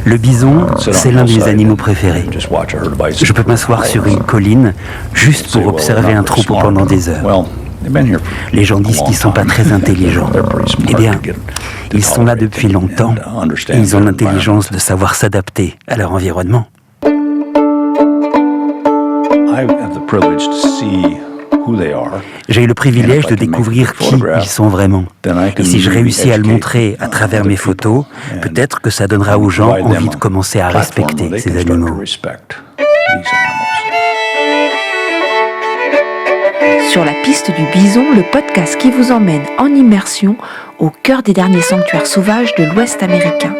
Le bison, c'est l'un de mes animaux préférés. Je peux m'asseoir sur une colline juste pour observer un troupeau pendant des heures. Les gens disent qu'ils ne sont pas très intelligents. Eh bien, ils sont là depuis longtemps et ils ont l'intelligence de savoir s'adapter à leur environnement. J'ai eu le privilège de découvrir qui ils sont vraiment. Et si je réussis à le montrer à travers mes photos, peut-être que ça donnera aux gens envie de commencer à respecter ces animaux. Sur la piste du bison, le podcast qui vous emmène en immersion au cœur des derniers sanctuaires sauvages de l'Ouest américain.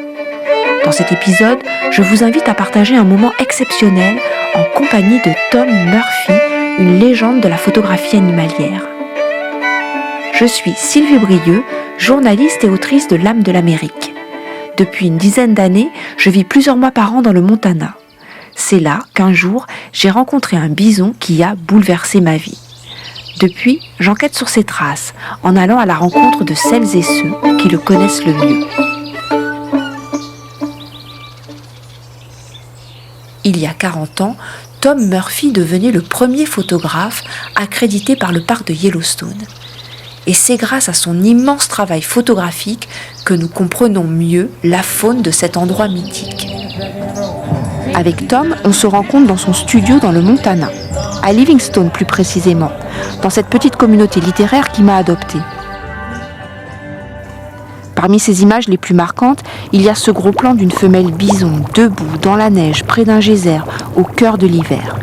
Dans cet épisode, je vous invite à partager un moment exceptionnel en compagnie de Tom Murphy, une légende de la photographie animalière. Je suis Sylvie Brieux, journaliste et autrice de L'âme de l'Amérique. Depuis une dizaine d'années, je vis plusieurs mois par an dans le Montana. C'est là qu'un jour, j'ai rencontré un bison qui a bouleversé ma vie. Depuis, j'enquête sur ses traces, en allant à la rencontre de celles et ceux qui le connaissent le mieux. Il y a 40 ans, Tom Murphy devenait le premier photographe accrédité par le parc de Yellowstone. Et c'est grâce à son immense travail photographique que nous comprenons mieux la faune de cet endroit mythique. Avec Tom, on se rencontre dans son studio dans le Montana, à Livingstone plus précisément, dans cette petite communauté littéraire qui m'a adoptée. Parmi ces images les plus marquantes, il y a ce gros plan d'une femelle bison debout dans la neige près d'un geyser au cœur de l'hiver.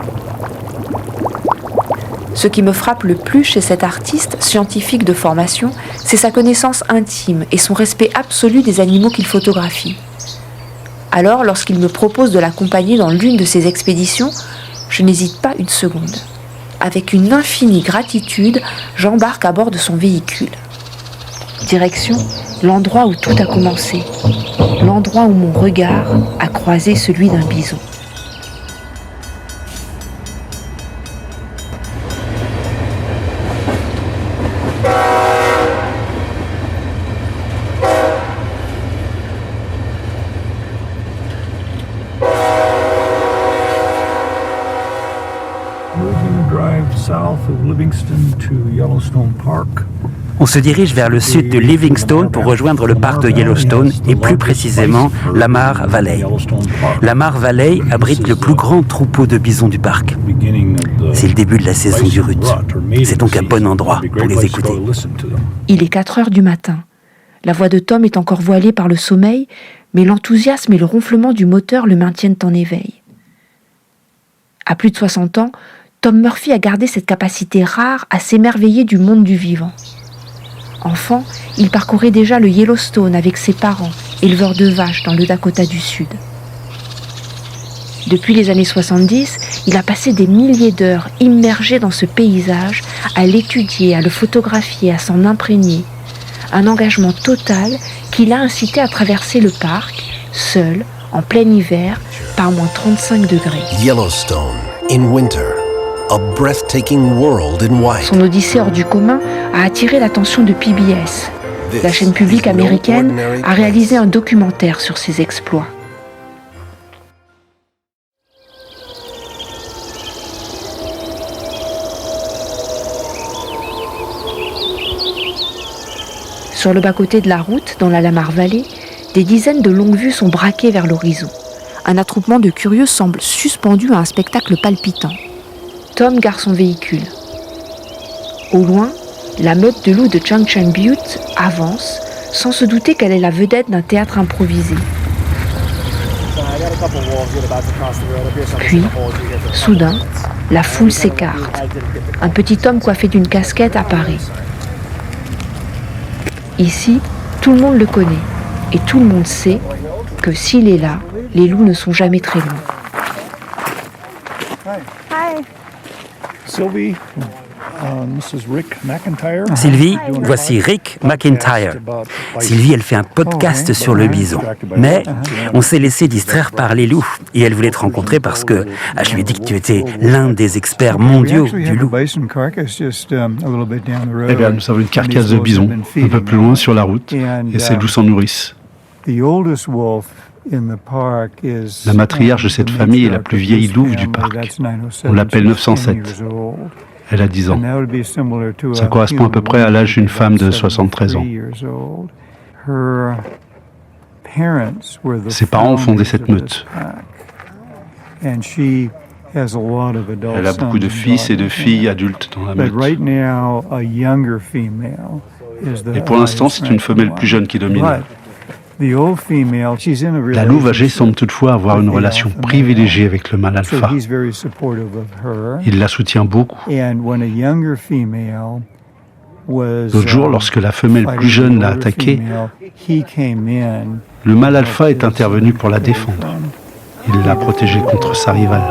Ce qui me frappe le plus chez cet artiste scientifique de formation, c'est sa connaissance intime et son respect absolu des animaux qu'il photographie. Alors, lorsqu'il me propose de l'accompagner dans l'une de ses expéditions, je n'hésite pas une seconde. Avec une infinie gratitude, j'embarque à bord de son véhicule. Direction l'endroit où tout a commencé, l'endroit où mon regard a croisé celui d'un bison. On se dirige vers le sud de Livingstone pour rejoindre le parc de Yellowstone et plus précisément Lamar Valley. Lamar Valley abrite le plus grand troupeau de bisons du parc. C'est le début de la saison du rut. C'est donc un bon endroit pour les écouter. Il est 4 heures du matin. La voix de Tom est encore voilée par le sommeil, mais l'enthousiasme et le ronflement du moteur le maintiennent en éveil. À plus de 60 ans, Tom Murphy a gardé cette capacité rare à s'émerveiller du monde du vivant. Enfant, il parcourait déjà le Yellowstone avec ses parents, éleveurs de vaches dans le Dakota du Sud. Depuis les années 70, il a passé des milliers d'heures immergé dans ce paysage, à l'étudier, à le photographier, à s'en imprégner. Un engagement total qui l'a incité à traverser le parc, seul, en plein hiver, par moins 35 degrés. Yellowstone, in winter. A breathtaking world in white. Son odyssée hors du commun a attiré l'attention de PBS. La chaîne publique américaine a réalisé un documentaire sur ses exploits. Sur le bas-côté de la route, dans la Lamar Valley, des dizaines de longues vues sont braquées vers l'horizon. Un attroupement de curieux semble suspendu à un spectacle palpitant. Tom gare son véhicule. Au loin, la meute de loups de Junction Butte avance, sans se douter qu'elle est la vedette d'un théâtre improvisé. Puis, soudain, la foule s'écarte. Un petit homme coiffé d'une casquette apparaît. Ici, tout le monde le connaît, et tout le monde sait que s'il est là, les loups ne sont jamais très loin. Hi. Sylvie, voici Rick McIntyre. Sylvie, elle fait un podcast sur le bison. Mais on s'est laissé distraire par les loups. Et elle voulait te rencontrer parce que je lui ai dit que tu étais l'un des experts mondiaux du loup. Eh bien, nous avons une carcasse de bison un peu plus loin sur la route. Et ces loups s'en nourrissent. La matriarche de cette famille est la plus vieille louve du parc. On l'appelle 907. Elle a 10 ans. Ça correspond à peu près à l'âge d'une femme de 73 ans. Ses parents ont fondé cette meute. Elle a beaucoup de fils et de filles adultes dans la meute. Et pour l'instant, c'est une femelle plus jeune qui domine. La louve âgée semble toutefois avoir une relation privilégiée avec le mâle alpha. Il la soutient beaucoup. L'autre jour, lorsque la femelle plus jeune l'a attaquée, le mâle alpha est intervenu pour la défendre. Il l'a protégée contre sa rivale.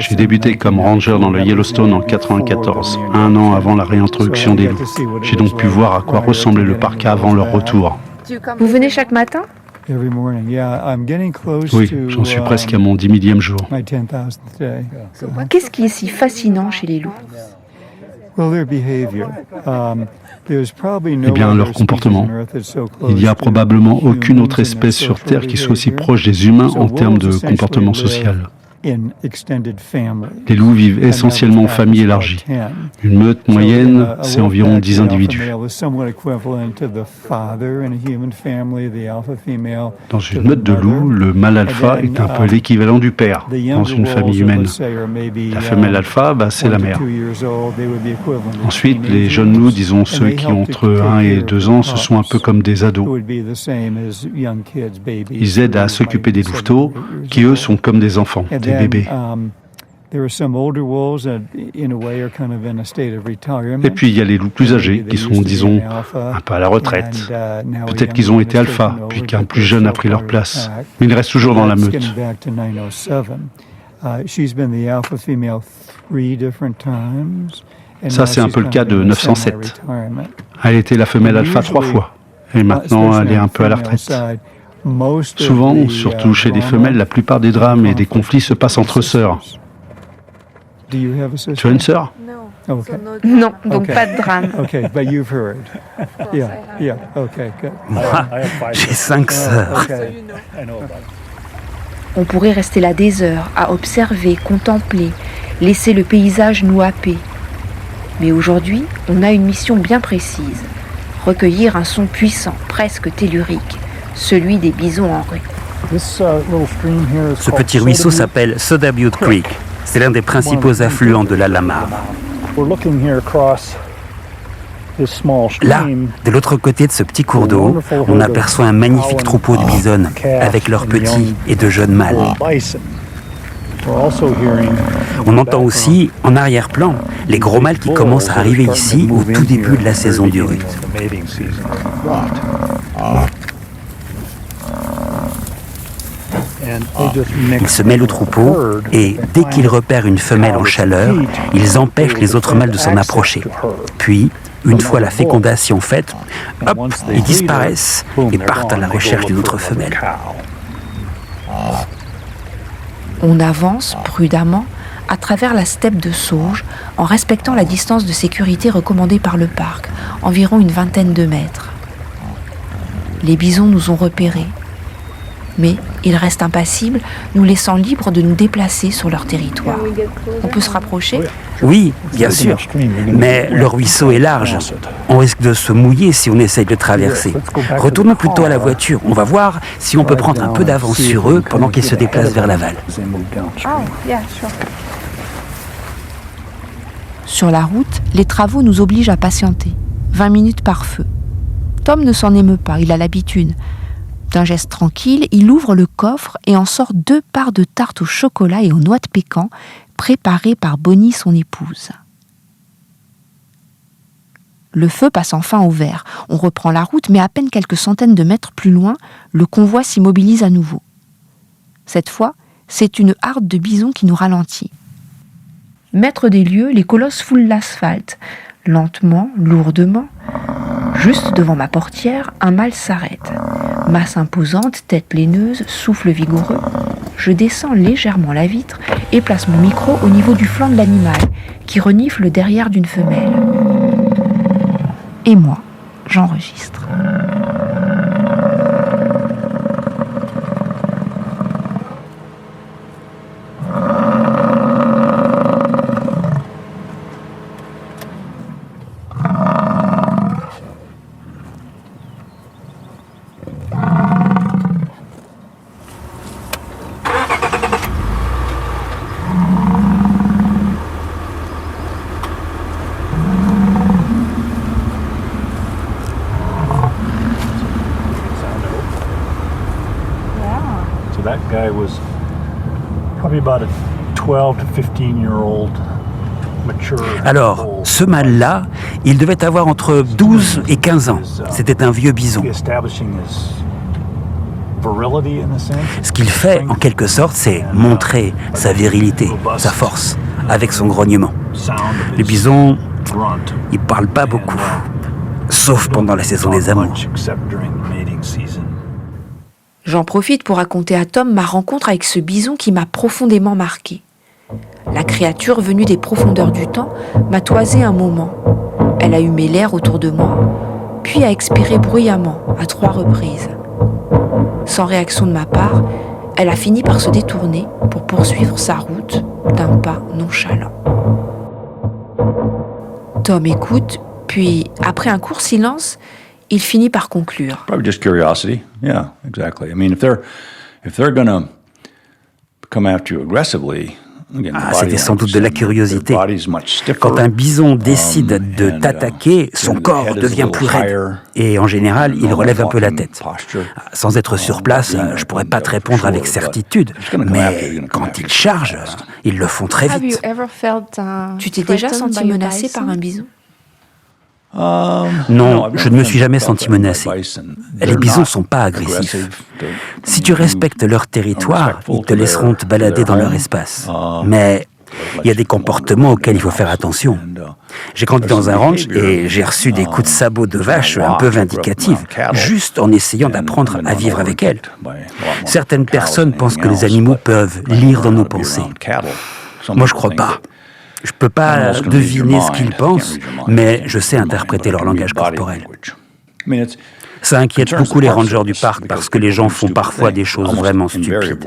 J'ai débuté comme ranger dans le Yellowstone en 1994, un an avant la réintroduction des loups. J'ai donc pu voir à quoi ressemblait le parc avant leur retour. Vous venez chaque matin ? Oui, j'en suis presque à mon 10 000e jour. Qu'est-ce qui est si fascinant chez les loups ? Eh bien, leur comportement. Il n'y a probablement aucune autre espèce sur Terre qui soit aussi proche des humains en termes de comportement social. Les loups vivent essentiellement en famille élargie. Une meute moyenne, c'est environ 10 individus. Dans une meute de loups, le mâle alpha est un peu l'équivalent du père dans une famille humaine. La femelle alpha, c'est la mère. Ensuite, les jeunes loups, disons ceux qui ont entre 1 et 2 ans, ce sont un peu comme des ados. Ils aident à s'occuper des louveteaux, qui eux sont comme des enfants, des bébés. Et puis il y a les loups plus âgés qui sont, disons, un peu à la retraite. Peut-être qu'ils ont été alpha, puis qu'un plus jeune a pris leur place. Mais ils restent toujours dans la meute. Ça, c'est un peu le cas de 907. Elle était la femelle alpha 3 fois. Et maintenant, elle est un peu à la retraite. Souvent, surtout chez les femelles, la plupart des drames et des conflits se passent entre sœurs. Tu as une sœur ? Non, donc pas de drame. Moi, j'ai 5 sœurs. On pourrait rester là des heures à observer, contempler, laisser le paysage nous happer. Mais aujourd'hui, on a une mission bien précise. Recueillir un son puissant, presque tellurique, celui des bisons en rue. Ce petit ruisseau s'appelle Soda Butte Creek. C'est l'un des principaux affluents de la Lamar. Là, de l'autre côté de ce petit cours d'eau, on aperçoit un magnifique troupeau de bisonnes avec leurs petits et de jeunes mâles. On entend aussi, en arrière-plan, les gros mâles qui commencent à arriver ici au tout début de la saison du rut. Ils se mêlent au troupeau et, dès qu'ils repèrent une femelle en chaleur, ils empêchent les autres mâles de s'en approcher. Puis, une fois la fécondation faite, hop, ils disparaissent et partent à la recherche d'une autre femelle. On avance prudemment à travers la steppe de sauge en respectant la distance de sécurité recommandée par le parc, environ une 20aine de mètres. Les bisons nous ont repérés, mais ils restent impassibles, nous laissant libres de nous déplacer sur leur territoire. On peut se rapprocher ? Oui, bien sûr, mais le ruisseau est large. On risque de se mouiller si on essaye de traverser. Retournons plutôt à la voiture. On va voir si on peut prendre un peu d'avance sur eux pendant qu'ils se déplacent vers l'aval. Sur la route, les travaux nous obligent à patienter. 20 minutes par feu. Tom ne s'en émeut pas, il a l'habitude. D'un geste tranquille, il ouvre le coffre et en sort 2 parts de tarte au chocolat et aux noix de pécan, préparées par Bonnie, son épouse. Le feu passe enfin au vert. On reprend la route, mais à peine quelques centaines de mètres plus loin, le convoi s'immobilise à nouveau. Cette fois, c'est une harde de bisons qui nous ralentit. Maîtres des lieux, les colosses foulent l'asphalte, lentement, lourdement. Juste devant ma portière, un mâle s'arrête. Masse imposante, tête laineuse, souffle vigoureux. Je descends légèrement la vitre et place mon micro au niveau du flanc de l'animal, qui renifle derrière d'une femelle. Et moi, j'enregistre. That guy was probably about a 12 to 15-year-old mature. Alors, ce mâle-là, il devait avoir entre 12 et 15 ans. C'était un vieux bison. Ce qu'il fait, en quelque sorte, c'est montrer sa virilité, sa force, avec son grognement. Le bison, il parle pas beaucoup, sauf pendant la saison des amours. J'en profite pour raconter à Tom ma rencontre avec ce bison qui m'a profondément marqué. La créature venue des profondeurs du temps m'a toisé un moment. Elle a humé l'air autour de moi, puis a expiré bruyamment à 3 reprises. Sans réaction de ma part, elle a fini par se détourner pour poursuivre sa route d'un pas nonchalant. Tom écoute, puis, après un court silence, il finit par conclure. Probably just curiosity. Yeah, exactly. I mean, if they're gonna come after you aggressively, c'était sans doute de la curiosité. Quand un bison décide de t'attaquer, son corps devient plus raide. Et en général, il relève un peu la tête. Sans être sur place, je ne pourrais pas te répondre avec certitude. Mais quand ils chargent, ils le font très vite. Tu t'es déjà senti menacé par un bison ? Non, je ne me suis jamais senti menacé. Les bisons ne sont pas agressifs. Si tu respectes leur territoire, ils te laisseront te balader dans leur espace. Mais il y a des comportements auxquels il faut faire attention. J'ai grandi dans un ranch et j'ai reçu des coups de sabot de vache un peu vindicatifs, juste en essayant d'apprendre à vivre avec elles. Certaines personnes pensent que les animaux peuvent lire dans nos pensées. Moi, je ne crois pas. Je ne peux pas deviner ce qu'ils pensent, mais je sais interpréter leur langage corporel. Ça inquiète beaucoup les rangers du parc parce que les gens font parfois des choses vraiment stupides.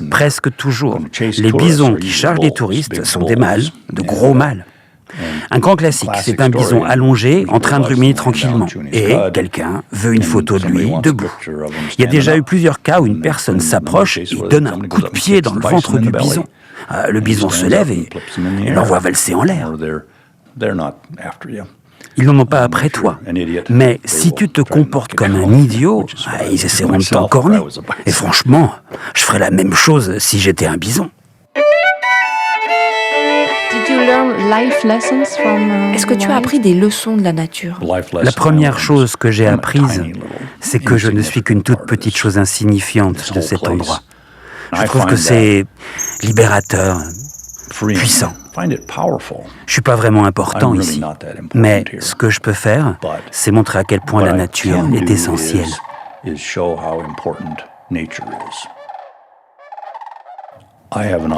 Presque toujours, les bisons qui chargent les touristes sont des mâles, de gros mâles. Un grand classique, c'est un bison allongé, en train de ruminer tranquillement, et quelqu'un veut une photo de lui debout. Il y a déjà eu plusieurs cas où une personne s'approche et donne un coup de pied dans le ventre du bison. Le bison se lève et l'envoie valser en l'air. Ils n'en ont pas après toi. Mais si tu te comportes comme un idiot, ils essaieront de t'encorner. Et franchement, je ferais la même chose si j'étais un bison. Est-ce que tu as appris des leçons de la nature ? La première chose que j'ai apprise, c'est que je ne suis qu'une toute petite chose insignifiante de cet endroit. Je trouve que c'est libérateur, puissant. Je ne suis pas vraiment important ici, mais ce que je peux faire, c'est montrer à quel point la nature est essentielle.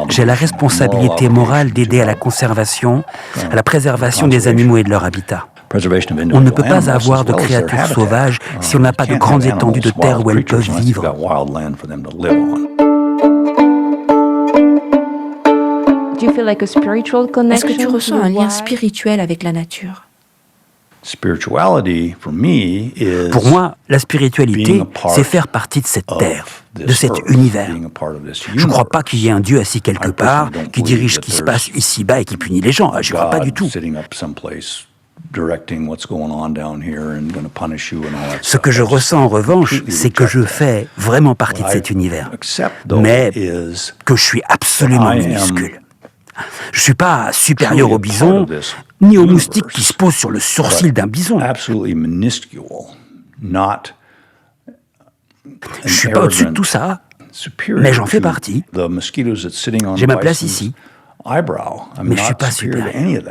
J'ai la responsabilité morale d'aider à la conservation, à la préservation des animaux et de leur habitat. On ne peut pas avoir de créatures sauvages si on n'a pas de grandes étendues de terre où elles peuvent vivre. Est-ce que tu ressens un lien spirituel avec la nature ? Pour moi, la spiritualité, c'est faire partie de cette terre, de cet univers. Je ne crois pas qu'il y ait un Dieu assis quelque part, qui dirige ce qui se passe ici-bas et qui punit les gens. Je ne crois pas du tout. Ce que je ressens en revanche, c'est que je fais vraiment partie de cet univers, mais que je suis absolument minuscule. Je ne suis pas supérieur au bison, ni au moustique qui se pose sur le sourcil d'un bison. Je ne suis pas au-dessus de tout ça, mais j'en fais partie. J'ai ma place ici, mais je ne suis pas supérieur.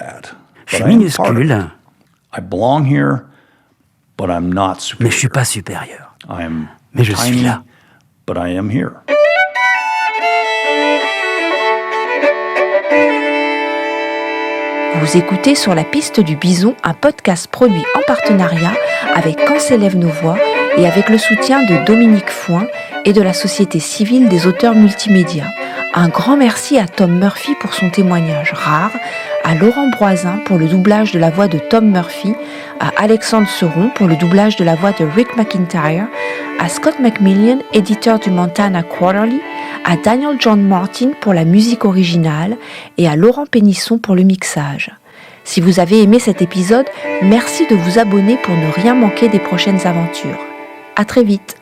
Je suis minuscule. Mais je suis pas supérieur. Mais je suis là. But I am here. Vous écoutez Sur la piste du bison, un podcast produit en partenariat avec Quand s'élèvent nos voix et avec le soutien de Dominique Foin et de la Société civile des auteurs multimédia. Un grand merci à Tom Murphy pour son témoignage rare, à Laurent Broisin pour le doublage de la voix de Tom Murphy, à Alexandre Seron pour le doublage de la voix de Rick McIntyre, à Scott McMillan, éditeur du Montana Quarterly, à Daniel John Martin pour la musique originale et à Laurent Pénisson pour le mixage. Si vous avez aimé cet épisode, merci de vous abonner pour ne rien manquer des prochaines aventures. À très vite.